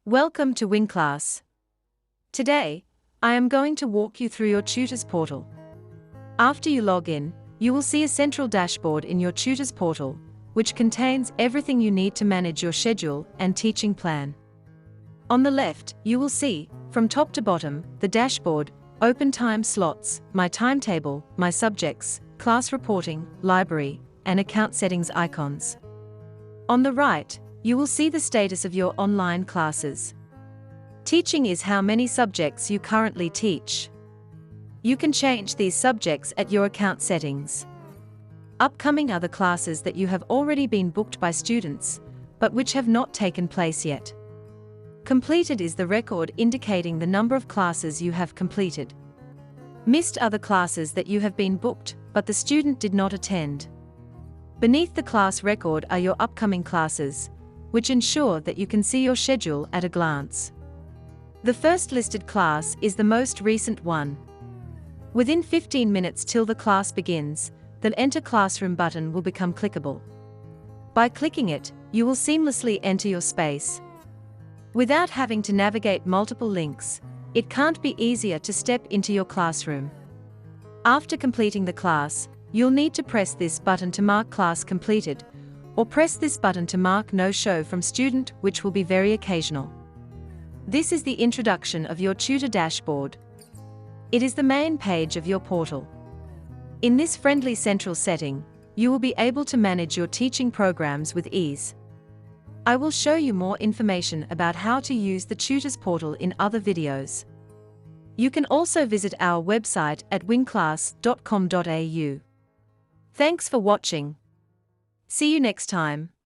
Welcome to WinClass. Today, I am going to walk you through your Tutors portal. After you log in, you will see a central dashboard in your Tutors portal, which contains everything you need to manage your schedule and teaching plan. On the left, you will see, from top to bottom, the dashboard, open time slots, my timetable, my subjects, class reporting, library, and account settings icons. On the right, you will see the status of your online classes. Teaching is how many subjects you currently teach. You can change these subjects at your account settings. Upcoming are the classes that you have already been booked by students, but which have not taken place yet. Completed is the record indicating the number of classes you have completed. Missed are the classes that you have been booked, but the student did not attend. Beneath the class record are your upcoming classes, which ensure that you can see your schedule at a glance. The first listed class is the most recent one. Within 15 minutes till the class begins, the Enter Classroom button will become clickable. By clicking it, you will seamlessly enter your space. Without having to navigate multiple links, it can't be easier to step into your classroom. After completing the class, you'll need to press this button to mark class completed, or press this button to mark no show from student, which will be very occasional. This is the introduction of your tutor dashboard. It is the main page of your portal. In this friendly central setting, you will be able to manage your teaching programs with ease. I will show you more information about how to use the Tutors portal in other videos. You can also visit our website at winclass.com.au. Thanks for watching. See you next time.